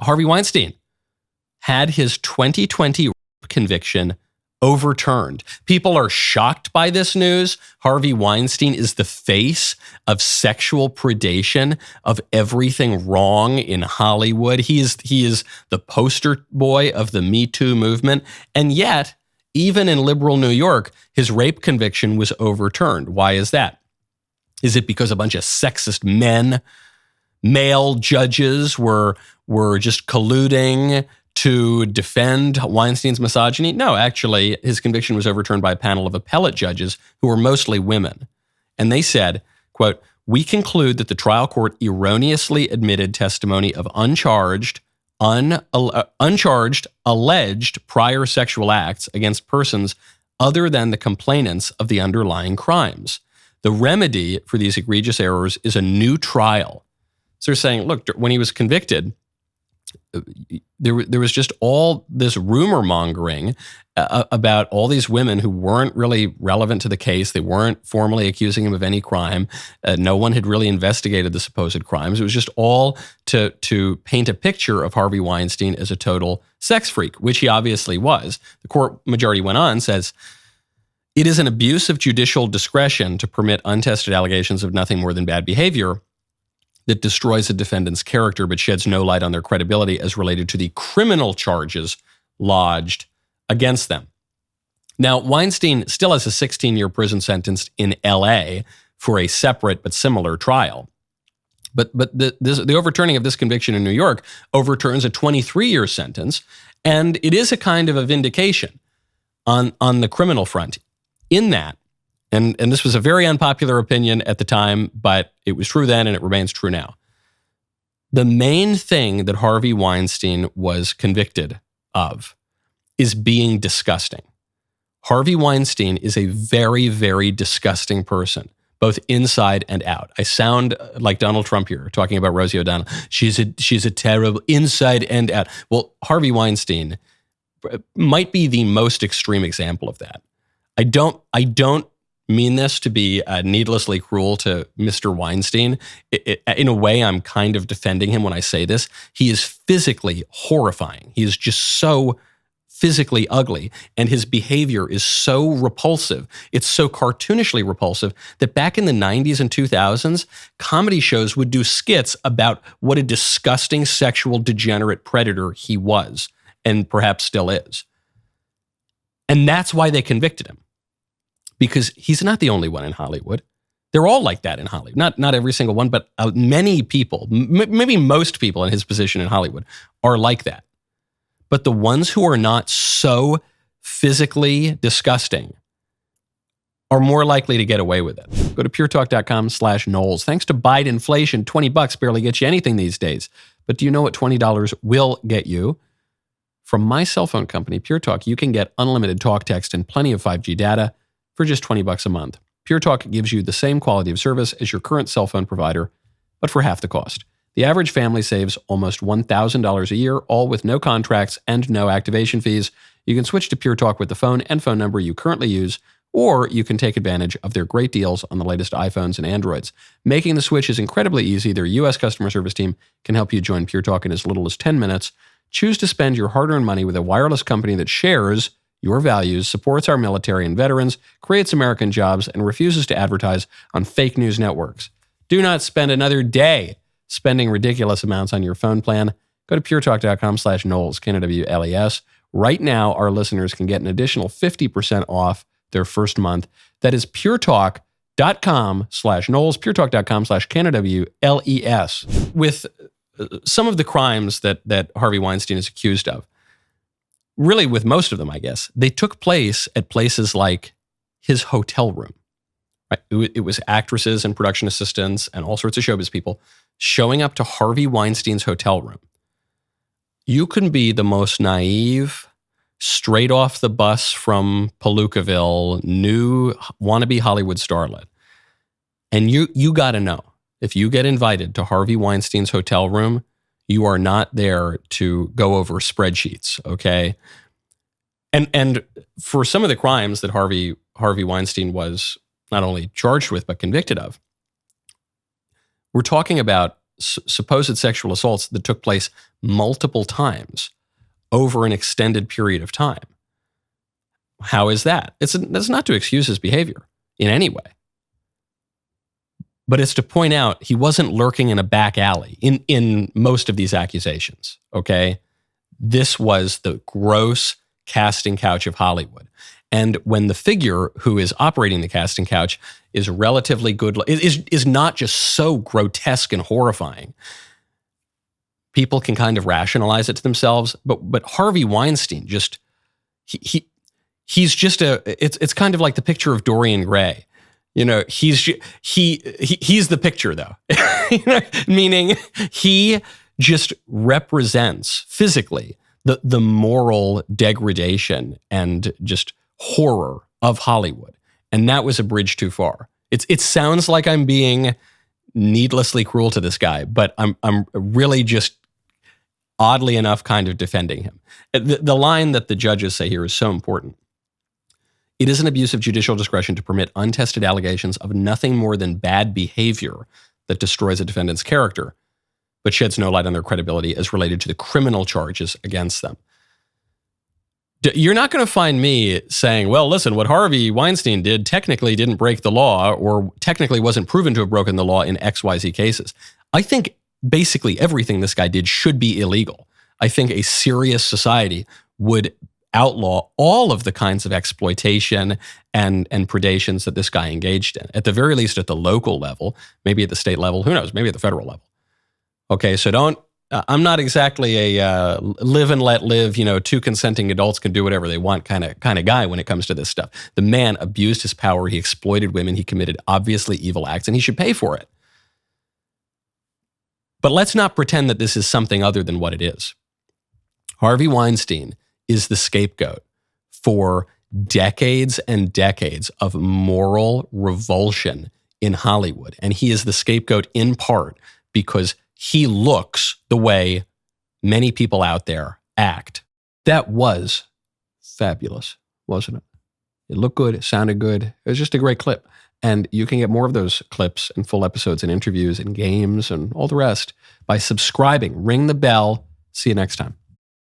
Harvey Weinstein had his 2020 conviction overturned. People are shocked by this news. Harvey Weinstein is the face of sexual predation, of everything wrong in Hollywood. He is the poster boy of the Me Too movement. And yet, even in liberal New York, his rape conviction was overturned. Why is that? Is it because a bunch of sexist male judges were just colluding to defend Weinstein's misogyny? No, actually, his conviction was overturned by a panel of appellate judges who were mostly women. And they said, quote, "We conclude that the trial court erroneously admitted testimony of uncharged, alleged prior sexual acts against persons other than the complainants of the underlying crimes. The remedy for these egregious errors is a new trial." So they're saying, look, when he was convicted, there was just all this rumor mongering about all these women who weren't really relevant to the case. They weren't formally accusing him of any crime. No one had really investigated the supposed crimes. It was just all to paint a picture of Harvey Weinstein as a total sex freak, which he obviously was. The court majority went on, says, "It is an abuse of judicial discretion to permit untested allegations of nothing more than bad behavior that destroys a defendant's character but sheds no light on their credibility as related to the criminal charges lodged against them." Now, Weinstein still has a 16-year prison sentence in L.A. for a separate but similar trial. But the overturning of this conviction in New York overturns a 23-year sentence, and it is a kind of a vindication on the criminal front in that. And this was a very unpopular opinion at the time, but it was true then and it remains true now. The main thing that Harvey Weinstein was convicted of is being disgusting. Harvey Weinstein is a very, very disgusting person, both inside and out. I sound like Donald Trump here, talking about Rosie O'Donnell. She's a terrible inside and out. Well, Harvey Weinstein might be the most extreme example of that. I don't mean this to be needlessly cruel to Mr. Weinstein. In a way, I'm kind of defending him when I say this. He is physically horrifying. He is just so physically ugly, and his behavior is so repulsive. It's so cartoonishly repulsive that back in the 90s and 2000s, comedy shows would do skits about what a disgusting sexual degenerate predator he was, and perhaps still is. And that's why they convicted him. Because he's not the only one in Hollywood. They're all like that in Hollywood. Not every single one, but many people, maybe most people in his position in Hollywood are like that. But the ones who are not so physically disgusting are more likely to get away with it. Go to puretalk.com/Knowles. Thanks to Bidenflation, $20 barely gets you anything these days. But do you know what $20 will get you? From my cell phone company, Pure Talk, you can get unlimited talk, text, and plenty of 5G data for just $20 a month. Pure Talk gives you the same quality of service as your current cell phone provider, but for half the cost. The average family saves almost $1,000 a year, all with no contracts and no activation fees. You can switch to Pure Talk with the phone and phone number you currently use, or you can take advantage of their great deals on the latest iPhones and Androids. Making the switch is incredibly easy. Their U.S. customer service team can help you join Pure Talk in as little as 10 minutes. Choose to spend your hard-earned money with a wireless company that shares your values, supports our military and veterans, creates American jobs, and refuses to advertise on fake news networks. Do not spend another day spending ridiculous amounts on your phone plan. Go to puretalk.com/Knowles, Knowles. Right now, our listeners can get an additional 50% off their first month. That is puretalk.com/Knowles, puretalk.com/KNWLES. With some of the crimes that Harvey Weinstein is accused of, really with most of them, I guess, they took place at places like his hotel room. Right? It was actresses and production assistants and all sorts of showbiz people showing up to Harvey Weinstein's hotel room. You can be the most naive, straight off the bus from Palookaville, new wannabe Hollywood starlet. And you got to know, if you get invited to Harvey Weinstein's hotel room, you are not there to go over spreadsheets, okay? And for some of the crimes that Harvey Weinstein was not only charged with, but convicted of, we're talking about supposed sexual assaults that took place multiple times over an extended period of time. How is that? That's not to excuse his behavior in any way. But it's to point out he wasn't lurking in a back alley in most of these accusations, okay? This was the gross casting couch of Hollywood. And when the figure who is operating the casting couch is relatively good, is not just so grotesque and horrifying, people can kind of rationalize it to themselves. But Harvey Weinstein just, he's just it's kind of like the picture of Dorian Gray. You know, he's the picture though, meaning he just represents physically the moral degradation and just horror of Hollywood. And that was a bridge too far. It sounds like I'm being needlessly cruel to this guy, but I'm really just oddly enough kind of defending him. The line that the judges say here is so important. It is an abuse of judicial discretion to permit untested allegations of nothing more than bad behavior that destroys a defendant's character, but sheds no light on their credibility as related to the criminal charges against them. You're not going to find me saying, well, listen, what Harvey Weinstein did technically didn't break the law or technically wasn't proven to have broken the law in XYZ cases. I think basically everything this guy did should be illegal. I think a serious society would outlaw all of the kinds of exploitation and predations that this guy engaged in, at the very least at the local level, maybe at the state level, who knows, maybe at the federal level. Okay, so I'm not exactly a live and let live, two consenting adults can do whatever they want kind of guy when it comes to this stuff. The man abused his power, he exploited women, he committed obviously evil acts, and he should pay for it. But let's not pretend that this is something other than what it is. Harvey Weinstein is the scapegoat for decades and decades of moral revulsion in Hollywood. And he is the scapegoat in part because he looks the way many people out there act. That was fabulous, wasn't it? It looked good, it sounded good. It was just a great clip. And you can get more of those clips and full episodes and interviews and games and all the rest by subscribing. Ring the bell. See you next time.